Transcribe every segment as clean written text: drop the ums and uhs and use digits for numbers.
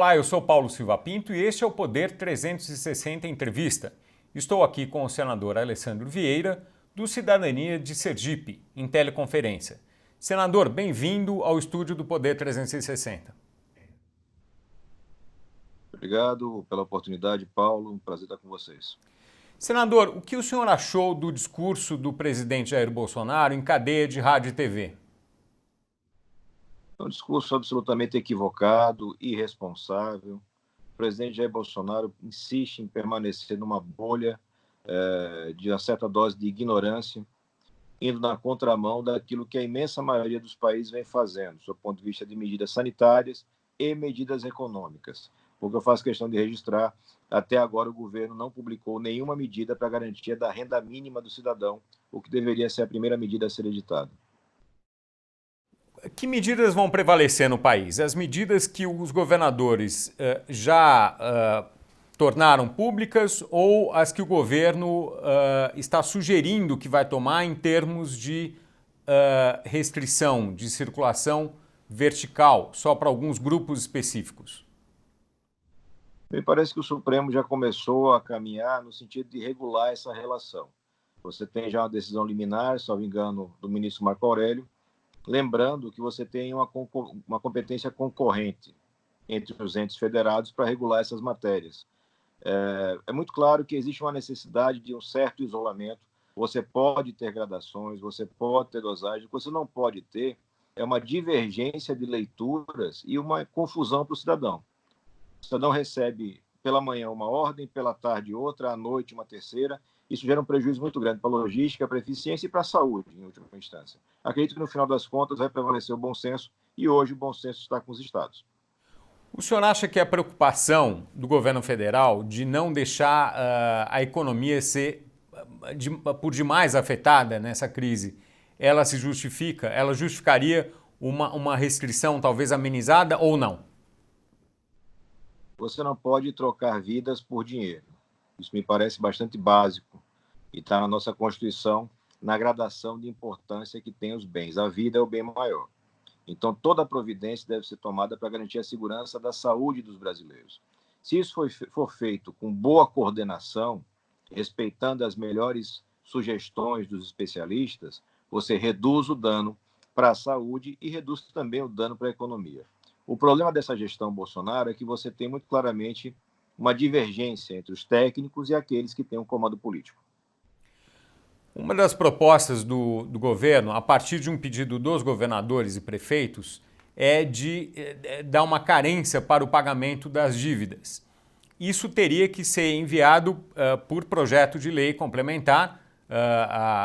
Olá, eu sou Paulo Silva Pinto e este é o Poder 360 Entrevista. Estou aqui com o senador Alessandro Vieira, do Cidadania de Sergipe, em teleconferência. Senador, bem-vindo ao estúdio do Poder 360. Obrigado pela oportunidade, Paulo. Um prazer estar com vocês. Senador, o que o senhor achou do discurso do presidente Jair Bolsonaro em cadeia de rádio e TV? É um discurso absolutamente equivocado, irresponsável. O presidente Jair Bolsonaro insiste em permanecer numa bolha de uma certa dose de ignorância, indo na contramão daquilo que a imensa maioria dos países vem fazendo, do ponto de vista de medidas sanitárias e medidas econômicas. Porque eu faço questão de registrar, até agora o governo não publicou nenhuma medida para garantia da renda mínima do cidadão, o que deveria ser a primeira medida a ser editada. Que medidas vão prevalecer no país? As medidas que os governadores já tornaram públicas ou as que o governo está sugerindo que vai tomar em termos de restrição de circulação vertical, só para alguns grupos específicos? Me parece que o Supremo já começou a caminhar no sentido de regular essa relação. Você tem já uma decisão liminar, se não me engano, do ministro Marco Aurélio, lembrando que você tem uma competência concorrente entre os entes federados para regular essas matérias. É muito claro que existe uma necessidade de um certo isolamento. Você pode ter gradações, você pode ter dosagem, o que você não pode ter é uma divergência de leituras e uma confusão para o cidadão. O cidadão recebe pela manhã uma ordem, pela tarde outra, à noite uma terceira. Isso gera um prejuízo muito grande para a logística, para a eficiência e para a saúde, em última instância. Acredito que, no final das contas, vai prevalecer o bom senso e hoje o bom senso está com os estados. O senhor acha que a preocupação do governo federal de não deixar a economia ser por demais afetada nessa crise, ela se justifica? Ela justificaria uma restrição talvez amenizada ou não? Você não pode trocar vidas por dinheiro. Isso me parece bastante básico e está na nossa Constituição, na gradação de importância que tem os bens. A vida é o bem maior. Então, toda providência deve ser tomada para garantir a segurança da saúde dos brasileiros. Se isso for feito com boa coordenação, respeitando as melhores sugestões dos especialistas, você reduz o dano para a saúde e reduz também o dano para a economia. O problema dessa gestão Bolsonaro é que você tem muito claramente uma divergência entre os técnicos e aqueles que têm um comando político. Uma das propostas do governo, a partir de um pedido dos governadores e prefeitos, é de dar uma carência para o pagamento das dívidas. Isso teria que ser enviado por projeto de lei complementar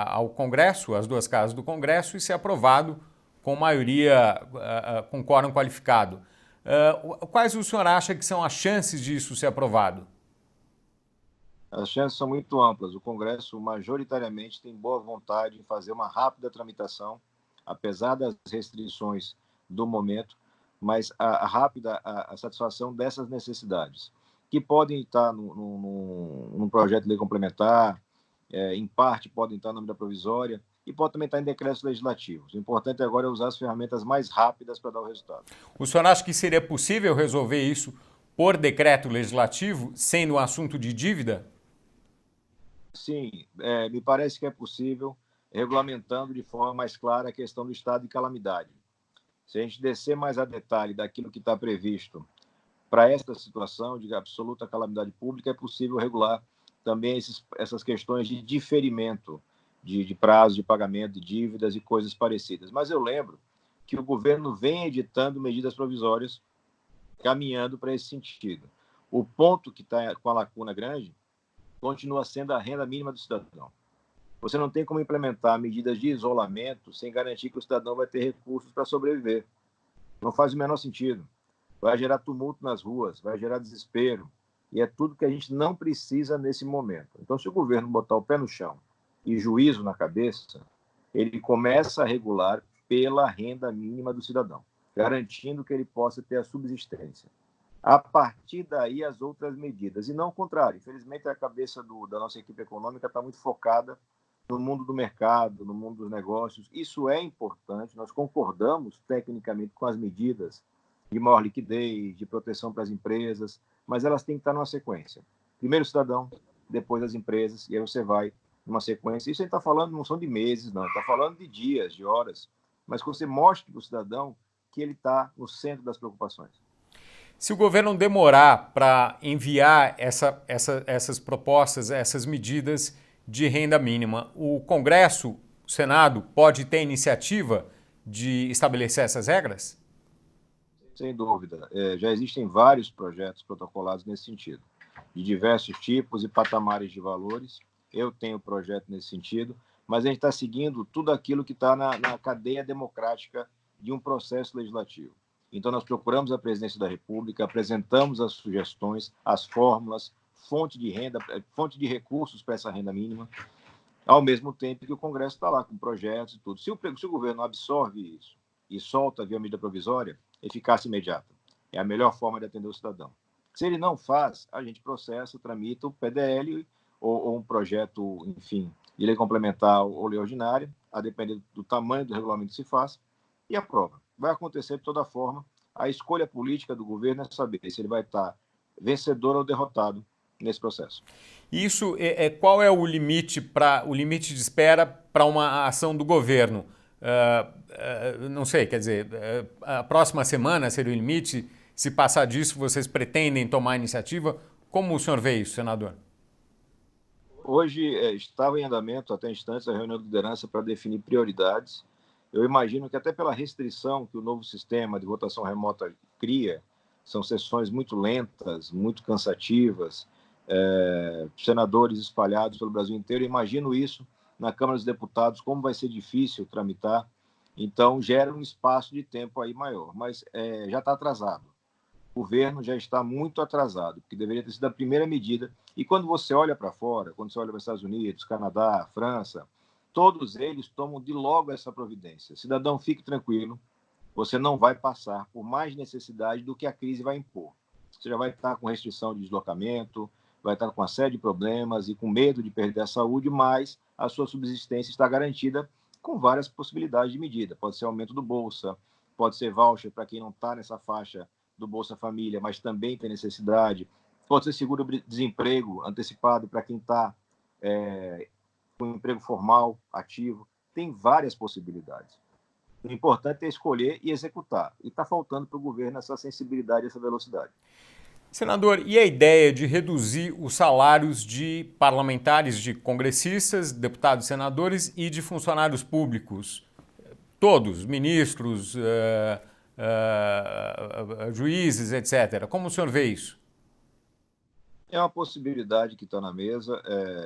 ao Congresso, às duas casas do Congresso, e ser aprovado com maioria, com quórum qualificado. Quais o senhor acha que são as chances disso ser aprovado? As chances são muito amplas. O Congresso, majoritariamente, tem boa vontade em fazer uma rápida tramitação, apesar das restrições do momento, mas a satisfação dessas necessidades, que podem estar num projeto de lei complementar, em parte podem estar na medida provisória, e pode também estar em decretos legislativos. O importante agora é usar as ferramentas mais rápidas para dar o resultado. O senhor acha que seria possível resolver isso por decreto legislativo, sendo um assunto de dívida? Sim, me parece que é possível, regulamentando de forma mais clara a questão do estado de calamidade. Se a gente descer mais a detalhe daquilo que está previsto para esta situação de absoluta calamidade pública, é possível regular também essas questões de diferimento de prazo de pagamento de dívidas e coisas parecidas. Mas eu lembro que o governo vem editando medidas provisórias caminhando para esse sentido. O ponto que está com a lacuna grande continua sendo a renda mínima do cidadão. Você não tem como implementar medidas de isolamento sem garantir que o cidadão vai ter recursos para sobreviver. Não faz o menor sentido. Vai gerar tumulto nas ruas, vai gerar desespero, e é tudo que a gente não precisa nesse momento. Então, se o governo botar o pé no chão e juízo na cabeça, ele começa a regular pela renda mínima do cidadão, garantindo que ele possa ter a subsistência. A partir daí, as outras medidas, e não o contrário. Infelizmente, a cabeça da nossa equipe econômica está muito focada no mundo do mercado, no mundo dos negócios. Isso é importante, nós concordamos tecnicamente com as medidas de maior liquidez, de proteção para as empresas, mas elas têm que estar numa sequência. Primeiro o cidadão, depois as empresas, e aí você vai numa sequência. Isso a gente está falando, não são de meses, não, está falando de dias, de horas, mas que você mostre para o cidadão que ele está no centro das preocupações. Se o governo demorar para enviar essas propostas, essas medidas de renda mínima, o Congresso, o Senado, pode ter iniciativa de estabelecer essas regras? Sem dúvida. Já existem vários projetos protocolados nesse sentido, de diversos tipos e patamares de valores. Eu tenho projeto nesse sentido, mas a gente está seguindo tudo aquilo que está na cadeia democrática de um processo legislativo. Então, nós procuramos a presidência da República, apresentamos as sugestões, as fórmulas, fonte de renda, fonte de recursos para essa renda mínima, ao mesmo tempo que o Congresso está lá com projetos e tudo. Se o governo absorve isso e solta via medida provisória, eficácia imediata. É a melhor forma de atender o cidadão. Se ele não faz, a gente processa, tramita o PDL ou um projeto, enfim, de lei complementar ou lei ordinária, a depender do tamanho do regulamento que se faz, e aprova. Vai acontecer de toda forma. A escolha política do governo é saber se ele vai estar vencedor ou derrotado nesse processo. Isso qual é o limite de espera para uma ação do governo? Não sei, quer dizer, a próxima semana seria o limite. Se passar disso, vocês pretendem tomar iniciativa? Como o senhor vê isso, senador? Hoje estava em andamento, até instantes, a reunião de liderança para definir prioridades. Eu imagino que até pela restrição que o novo sistema de votação remota cria, são sessões muito lentas, muito cansativas, senadores espalhados pelo Brasil inteiro. Eu imagino isso na Câmara dos Deputados, como vai ser difícil tramitar. Então, gera um espaço de tempo aí maior, mas já está atrasado. O governo já está muito atrasado, porque deveria ter sido a primeira medida. E quando você olha para fora, quando você olha para os Estados Unidos, Canadá, França, todos eles tomam de logo essa providência. Cidadão, fique tranquilo, você não vai passar por mais necessidade do que a crise vai impor. Você já vai estar com restrição de deslocamento, vai estar com uma série de problemas e com medo de perder a saúde, mas a sua subsistência está garantida com várias possibilidades de medida. Pode ser aumento do Bolsa, pode ser voucher para quem não está nessa faixa do Bolsa Família, mas também tem necessidade. Pode ser seguro-desemprego antecipado para quem está com emprego formal, ativo. Tem várias possibilidades. O importante é escolher e executar. E está faltando para o governo essa sensibilidade, essa velocidade. Senador, e a ideia de reduzir os salários de parlamentares, de congressistas, deputados e senadores e de funcionários públicos? Todos, ministros, juízes, etc. Como o senhor vê isso? É uma possibilidade que está na mesa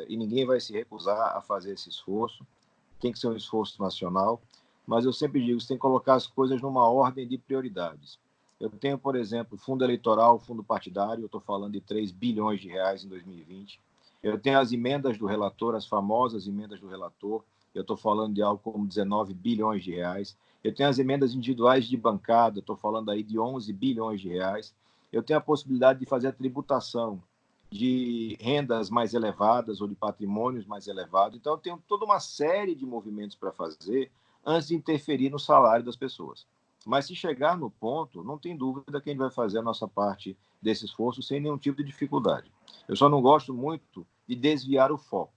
e ninguém vai se recusar a fazer esse esforço. Tem que ser um esforço nacional, mas eu sempre digo, você tem que colocar as coisas numa ordem de prioridades. Eu tenho, por exemplo, fundo eleitoral, fundo partidário, eu estou falando de 3 bilhões de reais em 2020. Eu tenho as emendas do relator, as famosas emendas do relator, eu estou falando de algo como 19 bilhões de reais. Eu tenho as emendas individuais de bancada, estou falando aí de 11 bilhões de reais. Eu tenho a possibilidade de fazer a tributação de rendas mais elevadas ou de patrimônios mais elevados. Então, eu tenho toda uma série de movimentos para fazer antes de interferir no salário das pessoas. Mas se chegar no ponto, não tem dúvida que a gente vai fazer a nossa parte desse esforço sem nenhum tipo de dificuldade. Eu só não gosto muito de desviar o foco.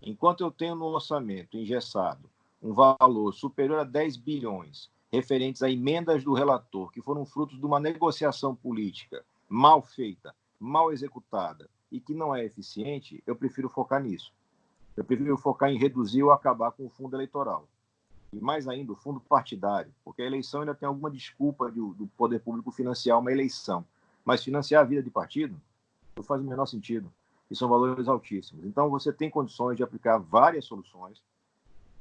Enquanto eu tenho no orçamento engessado um valor superior a 10 bilhões referentes a emendas do relator, que foram frutos de uma negociação política mal feita, mal executada e que não é eficiente, eu prefiro focar nisso. Eu prefiro focar em reduzir ou acabar com o fundo eleitoral. E mais ainda, o fundo partidário, porque a eleição ainda tem alguma desculpa do poder público financiar uma eleição. Mas financiar a vida de partido não faz o menor sentido. E são valores altíssimos. Então, você tem condições de aplicar várias soluções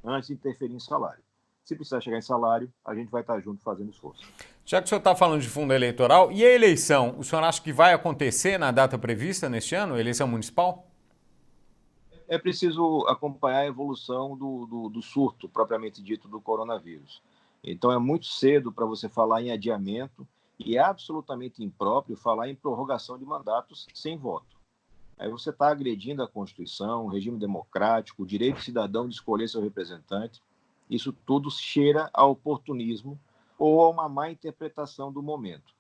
antes de interferir em salário. Se precisar chegar em salário, a gente vai estar junto fazendo esforço. Já que o senhor está falando de fundo eleitoral, e a eleição, o senhor acha que vai acontecer na data prevista neste ano, a eleição municipal? É preciso acompanhar a evolução do surto, propriamente dito, do coronavírus. Então, é muito cedo para você falar em adiamento e é absolutamente impróprio falar em prorrogação de mandatos sem voto. Aí você está agredindo a Constituição, o regime democrático, o direito cidadão de escolher seu representante. Isso tudo cheira a oportunismo ou a uma má interpretação do momento.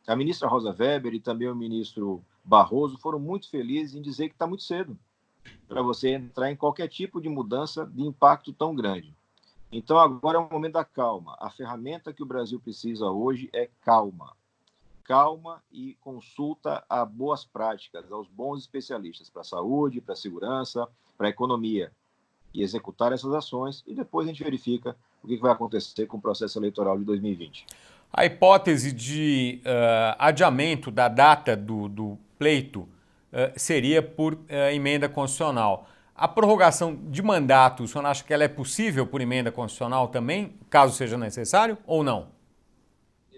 a ministra Rosa Weber e também o ministro Barroso foram muito felizes em dizer que está muito cedo para você entrar em qualquer tipo de mudança de impacto tão grande. Então, agora é o momento da calma. A ferramenta que o Brasil precisa hoje é calma. Calma e consulta a boas práticas, aos bons especialistas para a saúde, para a segurança, para a economia. E executar essas ações, e depois a gente verifica o que vai acontecer com o processo eleitoral de 2020. A hipótese de adiamento da data do pleito seria por emenda constitucional. A prorrogação de mandato, o senhor acha que ela é possível por emenda constitucional também, caso seja necessário, ou não?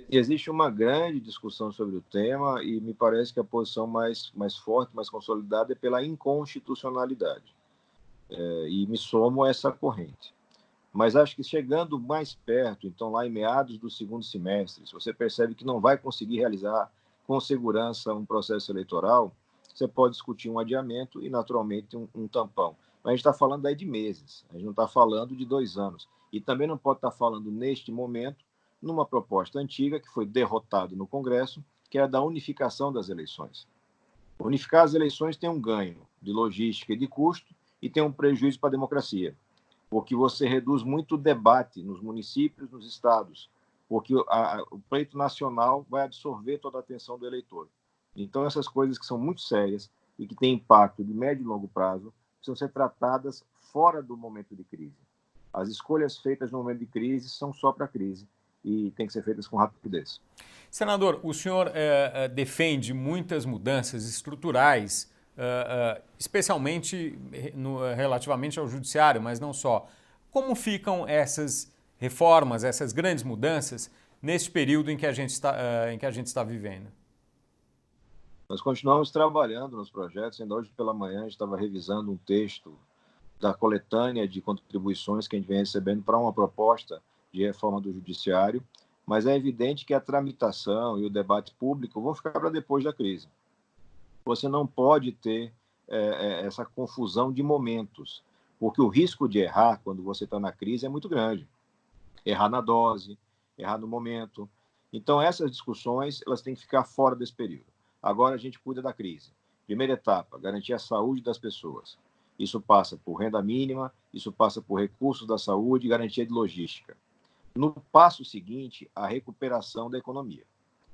Existe uma grande discussão sobre o tema e me parece que a posição mais forte, mais consolidada é pela inconstitucionalidade. E me somo a essa corrente. Mas acho que chegando mais perto, então lá em meados do segundo semestre, se você percebe que não vai conseguir realizar com segurança um processo eleitoral, você pode discutir um adiamento e, naturalmente, um tampão. Mas a gente está falando aí de meses, a gente não está falando de 2 anos. E também não pode estar falando, neste momento, numa proposta antiga que foi derrotada no Congresso, que é a da unificação das eleições. Unificar as eleições tem um ganho de logística e de custo e tem um prejuízo para a democracia, porque você reduz muito o debate nos municípios, nos estados, porque o pleito nacional vai absorver toda a atenção do eleitor. Então, essas coisas que são muito sérias e que têm impacto de médio e longo prazo precisam ser tratadas fora do momento de crise. As escolhas feitas no momento de crise são só para a crise e têm que ser feitas com rapidez. Senador, o senhor defende muitas mudanças estruturais, especialmente relativamente ao judiciário, mas não só. Como ficam essas reformas, essas grandes mudanças, neste período em que a gente está vivendo? Nós continuamos trabalhando nos projetos. Ainda hoje pela manhã a gente estava revisando um texto da coletânea de contribuições que a gente vem recebendo para uma proposta de reforma do judiciário, mas é evidente que a tramitação e o debate público vão ficar para depois da crise. Você não pode ter essa confusão de momentos, porque o risco de errar quando você está na crise é muito grande. Errar na dose, errar no momento. Então, essas discussões elas têm que ficar fora desse período. Agora a gente cuida da crise. Primeira etapa, garantir a saúde das pessoas. Isso passa por renda mínima, isso passa por recursos da saúde e garantia de logística. No passo seguinte, a recuperação da economia.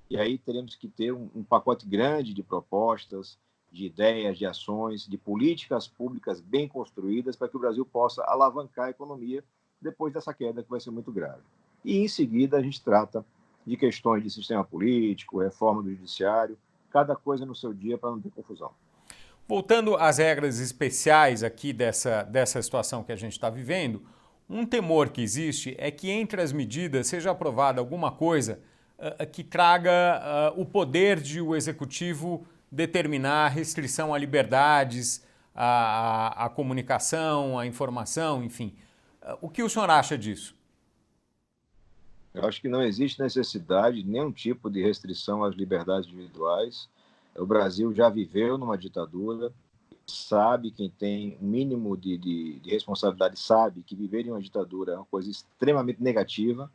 E aí teremos que ter um pacote grande de propostas, de ideias, de ações, de políticas públicas bem construídas para que o Brasil possa alavancar a economia depois dessa queda que vai ser muito grave. E, em seguida, a gente trata de questões de sistema político, reforma do judiciário, cada coisa no seu dia para não ter confusão. Voltando às regras especiais aqui dessa situação que a gente está vivendo, um temor que existe é que entre as medidas seja aprovada alguma coisa que traga o poder de o executivo determinar restrição a liberdades, a comunicação, a informação, enfim. O que o senhor acha disso? Eu acho que não existe necessidade de nenhum tipo de restrição às liberdades individuais. O Brasil já viveu numa ditadura, sabe, quem tem um mínimo de responsabilidade sabe que viver em uma ditadura é uma coisa extremamente negativa.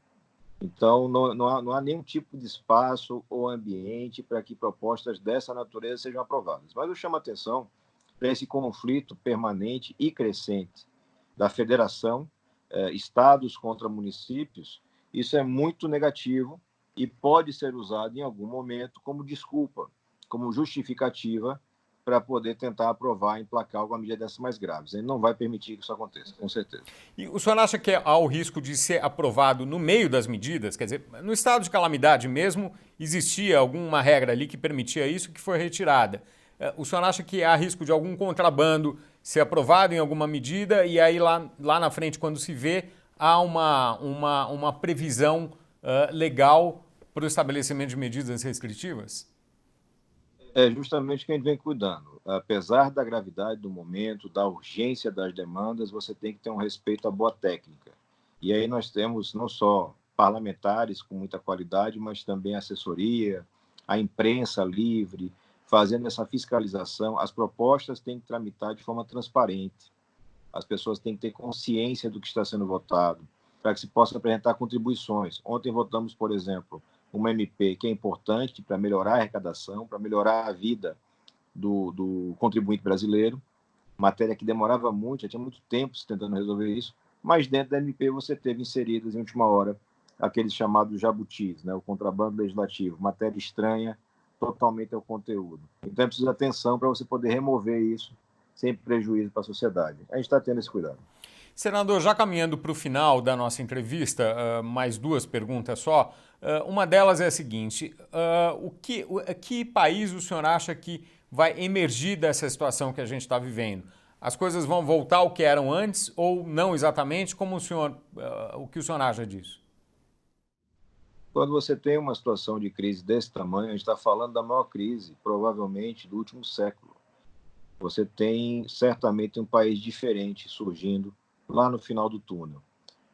Então, não há nenhum tipo de espaço ou ambiente para que propostas dessa natureza sejam aprovadas. Mas eu chamo a atenção para esse conflito permanente e crescente da federação, estados contra municípios. Isso é muito negativo e pode ser usado em algum momento como desculpa, como justificativa para poder tentar aprovar, emplacar alguma medida dessas mais graves. Ele não vai permitir que isso aconteça, com certeza. E o senhor acha que há o risco de ser aprovado no meio das medidas? Quer dizer, no estado de calamidade mesmo, existia alguma regra ali que permitia isso que foi retirada. O senhor acha que há risco de algum contrabando ser aprovado em alguma medida e aí lá na frente, quando se vê, há uma previsão legal para o estabelecimento de medidas restritivas? É justamente o que a gente vem cuidando. Apesar da gravidade do momento, da urgência das demandas, você tem que ter um respeito à boa técnica. E aí nós temos não só parlamentares com muita qualidade, mas também assessoria, a imprensa livre, fazendo essa fiscalização. As propostas têm que tramitar de forma transparente. As pessoas têm que ter consciência do que está sendo votado, para que se possa apresentar contribuições. Ontem votamos, por exemplo, uma MP que é importante para melhorar a arrecadação, para melhorar a vida do contribuinte brasileiro, matéria que demorava muito, já tinha muito tempo se tentando resolver isso, mas dentro da MP você teve inseridas em última hora aqueles chamados jabutis, né, o contrabando legislativo, matéria estranha totalmente ao conteúdo. Então é preciso atenção para você poder remover isso sem prejuízo para a sociedade. A gente está tendo esse cuidado. Senador, já caminhando para o final da nossa entrevista, mais duas perguntas só. Uma delas é a seguinte: que país o senhor acha que vai emergir dessa situação que a gente está vivendo? As coisas vão voltar ao que eram antes ou não exatamente? O que o senhor acha disso? Quando você tem uma situação de crise desse tamanho, a gente está falando da maior crise, provavelmente, do último século. Você tem certamente um país diferente surgindo lá no final do túnel.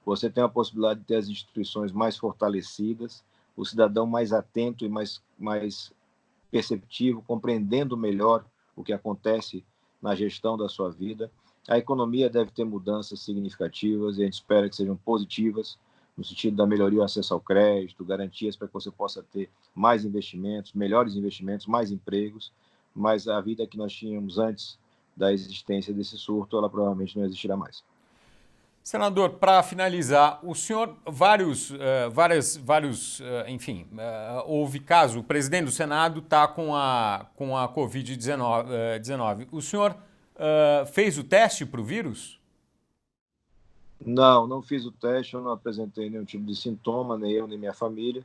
Você tem a possibilidade de ter as instituições mais fortalecidas, o cidadão mais atento e mais perceptivo, compreendendo melhor o que acontece na gestão da sua vida. A economia deve ter mudanças significativas e a gente espera que sejam positivas, no sentido da melhoria do acesso ao crédito, garantias para que você possa ter mais investimentos, melhores investimentos, mais empregos, mas a vida que nós tínhamos antes da existência desse surto, ela provavelmente não existirá mais. Senador, para finalizar, o senhor, enfim, houve caso, o presidente do Senado está com a Covid-19. O senhor fez o teste para o vírus? Não fiz o teste, eu não apresentei nenhum tipo de sintoma, nem eu, nem minha família.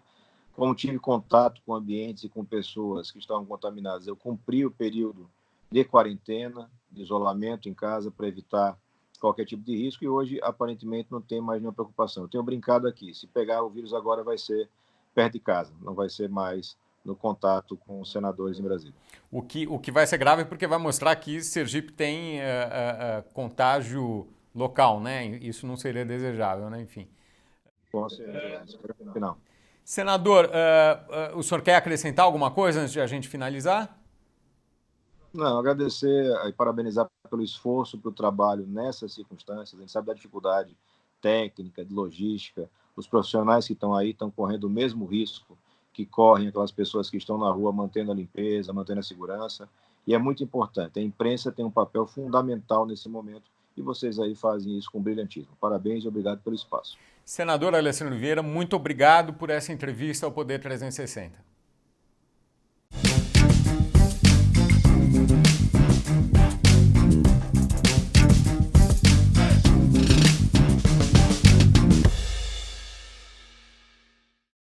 Como tive contato com ambientes e com pessoas que estavam contaminadas, eu cumpri o período de quarentena, de isolamento em casa, para evitar qualquer tipo de risco, e hoje, aparentemente, não tem mais nenhuma preocupação. Eu tenho brincado aqui, se pegar o vírus agora vai ser perto de casa, não vai ser mais no contato com os senadores em Brasília. O que vai ser grave porque vai mostrar que Sergipe tem contágio local, né? Isso não seria desejável, né? Enfim. Com certeza, final. Senador, o senhor quer acrescentar alguma coisa antes de a gente finalizar? Não, agradecer e parabenizar pelo esforço, pelo trabalho nessas circunstâncias. A gente sabe da dificuldade técnica, de logística. Os profissionais que estão aí estão correndo o mesmo risco que correm aquelas pessoas que estão na rua mantendo a limpeza, mantendo a segurança. E é muito importante. A imprensa tem um papel fundamental nesse momento e vocês aí fazem isso com brilhantismo. Parabéns e obrigado pelo espaço. Senador Alessandro Vieira, muito obrigado por essa entrevista ao Poder 360.